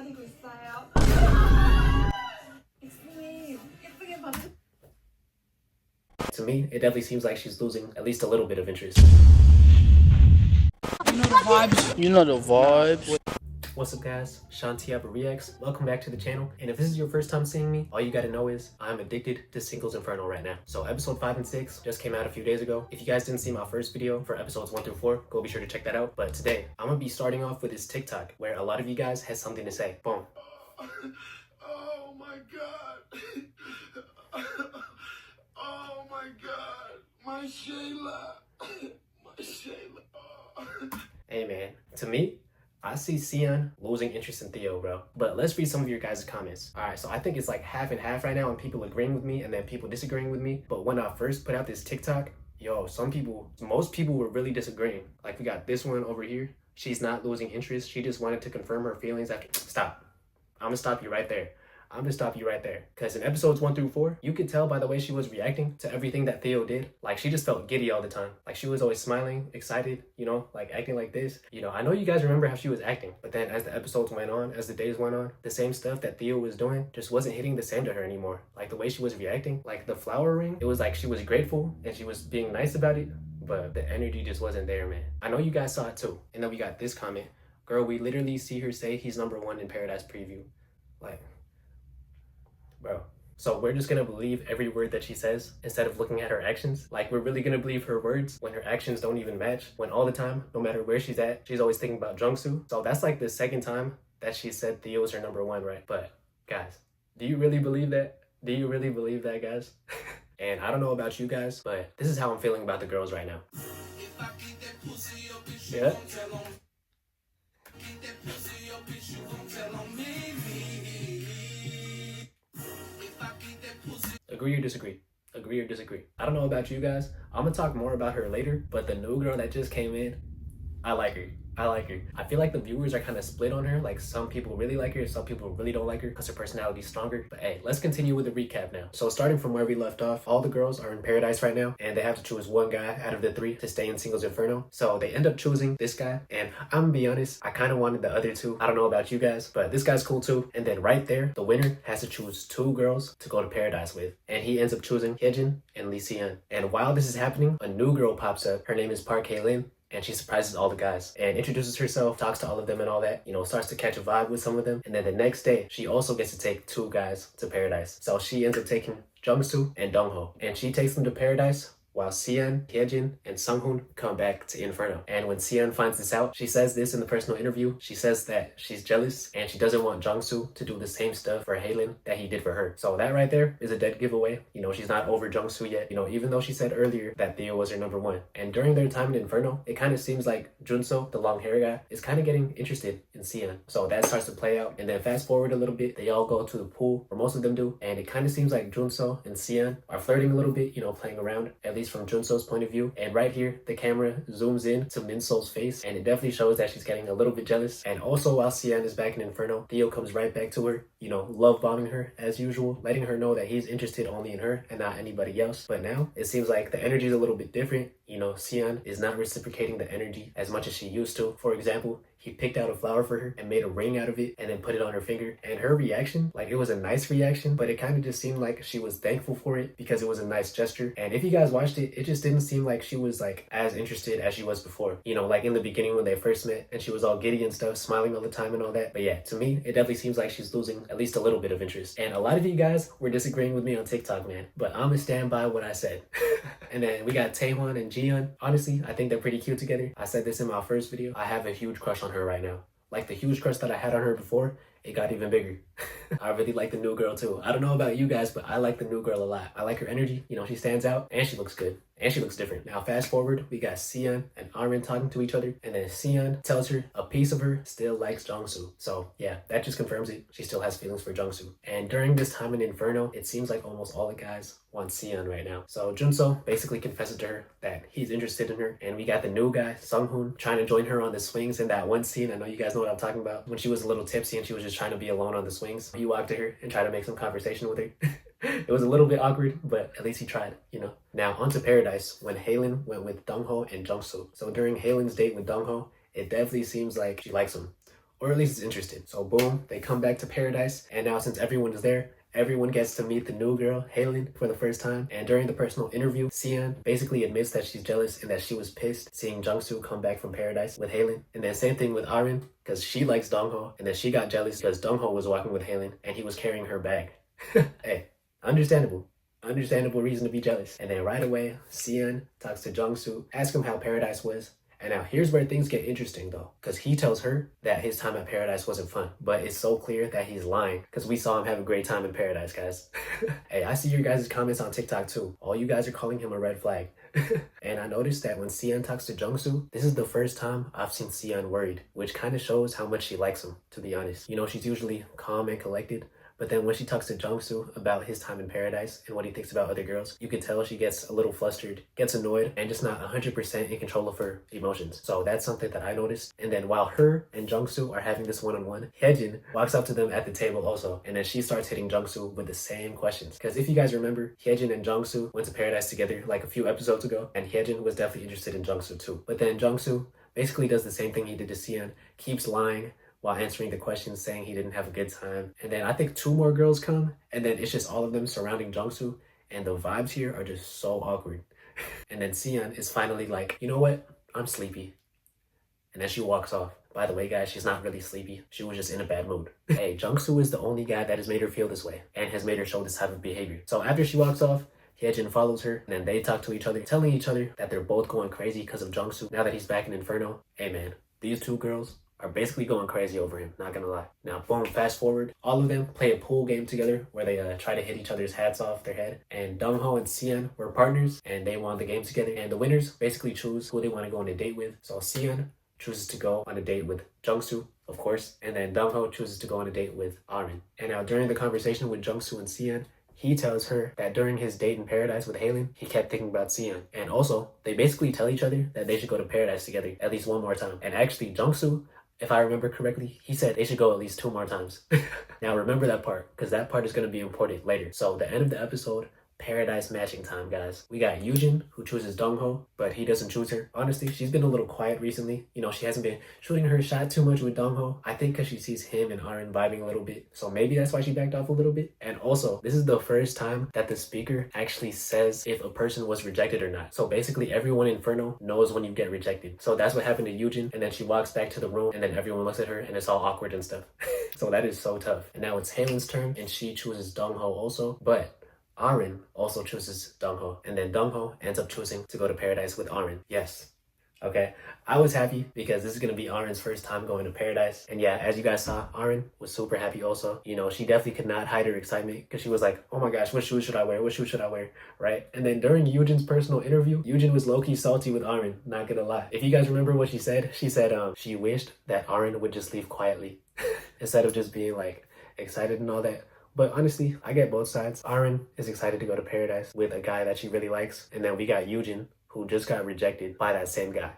기다리고 있어요. 엑스님, 예쁘게 봐주. To me, it definitely seems like she's losing at least a little bit of interest. You know the vibes. You know the vibes. What's up guys, Shanti Reacts. Welcome back to the channel, and if this is your first time seeing me, all you gotta know is I'm addicted to Singles Inferno right now. So episode 5 and 6 just came out a few days ago. If you guys didn't see my first video for episodes 1 through 4, go be sure to check that out. But today, I'm gonna be starting off with this TikTok where a lot of you guys has something to say. Boom. Oh my god. Oh my god. My Shayla. My Shayla. Hey man, to me, I see Sion losing interest in Theo, bro. But let's read some of your guys' comments. Alright, so I think it's like half and half right now, and people agreeing with me and then people disagreeing with me. But when I first put out this TikTok, yo, most people were really disagreeing. Like we got this one over here. She's not losing interest. She just wanted to confirm her feelings after. Stop. I'm gonna stop you right there. Because in episodes 1 through 4, you could tell by the way she was reacting to everything that Theo did. Like, she just felt giddy all the time. Like, she was always smiling, excited, you know, like acting like this. You know, I know you guys remember how she was acting, but then as the episodes went on, as the days went on, the same stuff that Theo was doing just wasn't hitting the same to her anymore. Like, the way she was reacting, like the flower ring, it was like she was grateful and she was being nice about it, but the energy just wasn't there, man. I know you guys saw it too. And then we got this comment. Girl, we literally see her say he's #1 in Paradise preview. Like, bro. So we're just gonna believe every word that she says instead of looking at her actions? Like, we're really gonna believe her words when her actions don't even match? When all the time, no matter where she's at, she's always thinking about Jungsu? So that's like the second time that she said Theo is her #1, right? But guys, do you really believe that? Do you really believe that, guys? And I don't know about you guys, but this is how I'm feeling about the girls right now. Yeah. Agree or disagree? Agree or disagree? I don't know about you guys. I'm gonna talk more about her later, but the new girl that just came in, I like her. I feel like the viewers are kind of split on her. Like, some people really like her and some people really don't like her because her personality's stronger. But hey, let's continue with the recap now. So starting from where we left off, all the girls are in Paradise right now and they have to choose one guy out of the 3 to stay in Singles Inferno. So they end up choosing this guy, and I'm gonna be honest, I kind of wanted the other 2. I don't know about you guys, but this guy's cool too. And then right there, the winner has to choose 2 girls to go to Paradise with, and he ends up choosing Hyejin and Lee Sian. And while this is happening, a new girl pops up. Her name is Park Hae-lin, and she surprises all the guys and introduces herself, talks to all of them and all that, you know, starts to catch a vibe with some of them. And then the next day, she also gets to take 2 guys to Paradise. So she ends up taking Jungsu and Dongho, and she takes them to Paradise while Sian, Hyejin, and Sunghoon come back to Inferno. And when Sian finds this out, she says this in the personal interview. She says that she's jealous and she doesn't want Jungsu to do the same stuff for Hae-lin that he did for her. So that right there is a dead giveaway. You know, she's not over Jungsu yet, you know, even though she said earlier that Theo was her #1. And during their time in Inferno, it kind of seems like Junso, the long hair guy, is kind of getting interested in Sian. So that starts to play out. And then fast forward a little bit, they all go to the pool, or most of them do, and it kind of seems like Junso and Sian are flirting a little bit, you know, playing around, at least from Junso's point of view. And right here, the camera zooms in to Minso's face, and it definitely shows that she's getting a little bit jealous. And also, while Sian is back in Inferno, Theo comes right back to her, you know, love bombing her as usual, letting her know that he's interested only in her and not anybody else. But now it seems like the energy is a little bit different. You know, Sian is not reciprocating the energy as much as she used to. For example, he picked out a flower for her and made a ring out of it and then put it on her finger. And her reaction, like, it was a nice reaction, but it kind of just seemed like she was thankful for it because it was a nice gesture. And if you guys watched it, it just didn't seem like she was like as interested as she was before. You know, like in the beginning when they first met and she was all giddy and stuff, smiling all the time and all that. But yeah, to me, it definitely seems like she's losing at least a little bit of interest. And a lot of you guys were disagreeing with me on TikTok, man. But I'm gonna stand by what I said. And then we got Taehyun and Jiyeon. Honestly, I think they're pretty cute together. I said this in my first video. I have a huge crush on her right now. Like, the huge crush that I had on her before, it got even bigger. I really like the new girl too. I don't know about you guys, but I like the new girl a lot. I like her energy. You know, she stands out and she looks good. And she looks different. Now fast forward, we got Sian and Arin talking to each other, and then Sian tells her a piece of her still likes Jungsu. So yeah, that just confirms it. She still has feelings for Jungsu. And during this time in Inferno, it seems like almost all the guys want Sian right now. So Junso basically confesses to her that he's interested in her, and we got the new guy, Sunghoon, trying to join her on the swings in that one scene. I know you guys know what I'm talking about. When she was a little tipsy and she was just trying to be alone on the swings, he walked to her and tried to make some conversation with her. It was a little bit awkward, but at least he tried, you know. Now onto Paradise, when Hae-lin went with Dongho and Jungsu. So during Hae-lin's date with Dongho, it definitely seems like she likes him. or at least is interested. So boom, they come back to paradise, and now since everyone is there, everyone gets to meet the new girl, Haylin, for the first time. And during the personal interview, Sian basically admits that she's jealous and that she was pissed seeing Jungsu come back from paradise with Haylin. And then same thing with Arin, because she likes Dongho, and then she got jealous because Dongho was walking with Haylin and he was carrying her bag. Hey, understandable. Understandable reason to be jealous. And then right away, Sian talks to Jungsu, asks him how paradise was. And now here's where things get interesting though, because he tells her that his time at paradise wasn't fun, but it's so clear that he's lying because we saw him have a great time in paradise, guys. Hey, I see your guys' comments on TikTok too. All you guys are calling him a red flag. And I noticed that when Sian talks to Jungsu, this is the first time I've seen Sian worried, which kind of shows how much she likes him, to be honest. You know, she's usually calm and collected, but then when she talks to Jungsu about his time in paradise and what he thinks about other girls, you can tell she gets a little flustered, gets annoyed, and just not 100% in control of her emotions. So that's something that I noticed. And then while her and Jungsu are having this one-on-one, Hyejin walks up to them at the table also, and then she starts hitting Jungsu with the same questions. Because if you guys remember, Hyejin and Jungsu went to paradise together like a few episodes ago, and Hyejin was definitely interested in Jungsu too. But then Jungsu basically does the same thing he did to Sian, keeps lying while answering the questions, saying he didn't have a good time. And then I think 2 more girls come, and then it's just all of them surrounding Jungsu, and the vibes here are just so awkward. And then Sian is finally like, you know what? I'm sleepy. And then she walks off. By the way, guys, she's not really sleepy. She was just in a bad mood. Hey, Jungsu is the only guy that has made her feel this way, and has made her show this type of behavior. So after she walks off, Hyejin follows her, and then they talk to each other, telling each other that they're both going crazy because of Jungsu now that he's back in Inferno. Hey man, these 2 girls are basically going crazy over him, not gonna lie. Now, boom, fast forward, all of them play a pool game together where they try to hit each other's hats off their head. And Dongho and Sian were partners, and they won the game together. And the winners basically choose who they want to go on a date with. So Sian chooses to go on a date with Jungsu, of course, and then Dongho chooses to go on a date with Arin. And now during the conversation with Jungsu and Sian, he tells her that during his date in paradise with Haylin, he kept thinking about Sian. And also, they basically tell each other that they should go to paradise together at least 1 more time. And actually, Jungsu, if I remember correctly, he said they should go at least 2 more times. Now remember that part, because that part is going to be important later. So the end of the episode, paradise matching time, guys. We got Yujin, who chooses Dongho, but he doesn't choose her. Honestly, she's been a little quiet recently. You know, she hasn't been shooting her shot too much with Dongho. I think because she sees him and Arin vibing a little bit. So maybe that's why she backed off a little bit. And also, this is the first time that the speaker actually says if a person was rejected or not. So basically, everyone in Inferno knows when you get rejected. So that's what happened to Yujin. And then she walks back to the room, and then everyone looks at her, and it's all awkward and stuff. So that is so tough. And now it's Haylin's turn, and she chooses Dongho also. But Arin also chooses Dongho, and then Dongho ends up choosing to go to paradise with Arin. Yes. Okay. I was happy because this is going to be Arin's first time going to paradise. And yeah, as you guys saw, Arin was super happy also. You know, she definitely could not hide her excitement because she was like, oh my gosh, what shoes should I wear? What shoes should I wear? Right? And then during Yujin's personal interview, Yujin was low-key salty with Arin, not gonna lie. If you guys remember what she said she wished that Arin would just leave quietly instead of just being like excited and all that. But honestly, I get both sides. Arin is excited to go to paradise with a guy that she really likes. And then we got Yujin, who just got rejected by that same guy.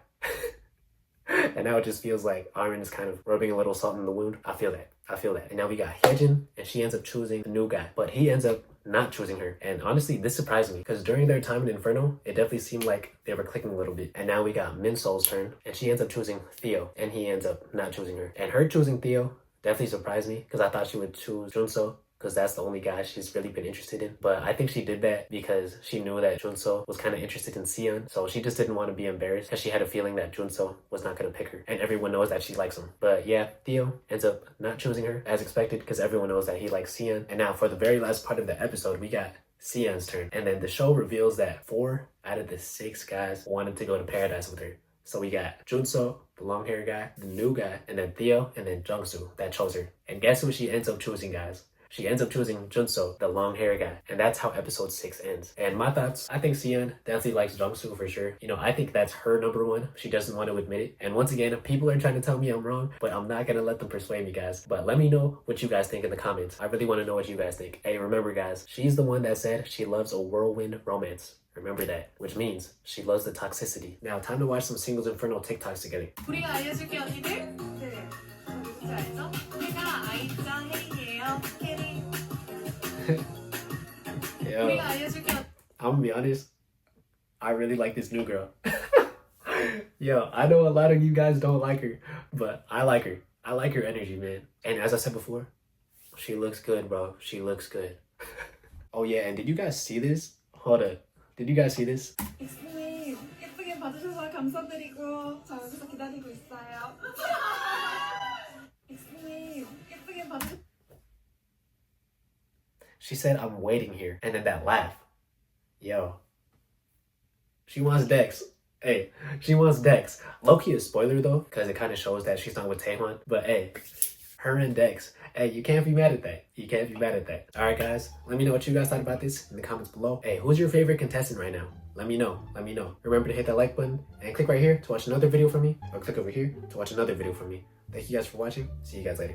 And now it just feels like Arin is kind of rubbing a little salt in the wound. I feel that. And now we got Hyejin, and she ends up choosing the new guy. But he ends up not choosing her. And honestly, this surprised me because during their time in Inferno, it definitely seemed like they were clicking a little bit. And now we got Minsol's turn, and she ends up choosing Theo, and he ends up not choosing her. And her choosing Theo definitely surprised me because I thought she would choose Junso, because that's the only guy she's really been interested in. But I think she did that because she knew that Junso was kind of interested in Sian, so she just didn't want to be embarrassed because she had a feeling that Junso was not going to pick her, and everyone knows that she likes him. But yeah, Theo ends up not choosing her as expected because everyone knows that he likes Sian. And now for the very last part of the episode, we got Sian's turn, and then the show reveals that 4 out of the 6 guys wanted to go to paradise with her. So we got Junso, the long hair guy, the new guy, and then Theo, and then Jungsu that chose her. And guess who she ends up choosing, guys? She ends up choosing Junso, the long hair guy. And that's how episode 6 ends. And my thoughts, I think Sian definitely likes Jungsu for sure. You know, I think that's her number 1. She doesn't want to admit it. And once again, people are trying to tell me I'm wrong, but I'm not going to let them persuade me, guys. But let me know what you guys think in the comments. I really want to know what you guys think. Hey, remember guys, she's the one that said she loves a whirlwind romance. Remember that, which means she loves the toxicity. Now, time to watch some Singles Inferno TikToks together. 우리가 알려줄게 언니들. 네. 누군지 알죠? 우리가 아이자 혜린이에요. 혜린. Yo, 우리가 알려줄게. I'm gonna be honest, I really like this new girl. Yo, I know a lot of you guys don't like her, but I like her. I like her energy, man. And as I said before, she looks good, bro. She looks good. Oh yeah, and did you guys see this? Hold up. Did you guys see this? 엑스님 예쁘게 봐주셔서 감사드리고 저 여기서 기다리고 있어요. 엑스님 예쁘게 봐주셔서 She said, I'm waiting here. And then that laugh. Yo. She wants Dex. Hey, she wants Dex. Low-key a spoiler though, because it kind of shows that she's not with Taehyun. But hey, her and Dex. Hey, you can't be mad at that. You can't be mad at that. Alright guys, let me know what you guys thought about this in the comments below. Hey, who's your favorite contestant right now? Let me know. Let me know. Remember to hit that like button and click right here to watch another video from me. Or click over here to watch another video from me. Thank you guys for watching. See you guys later.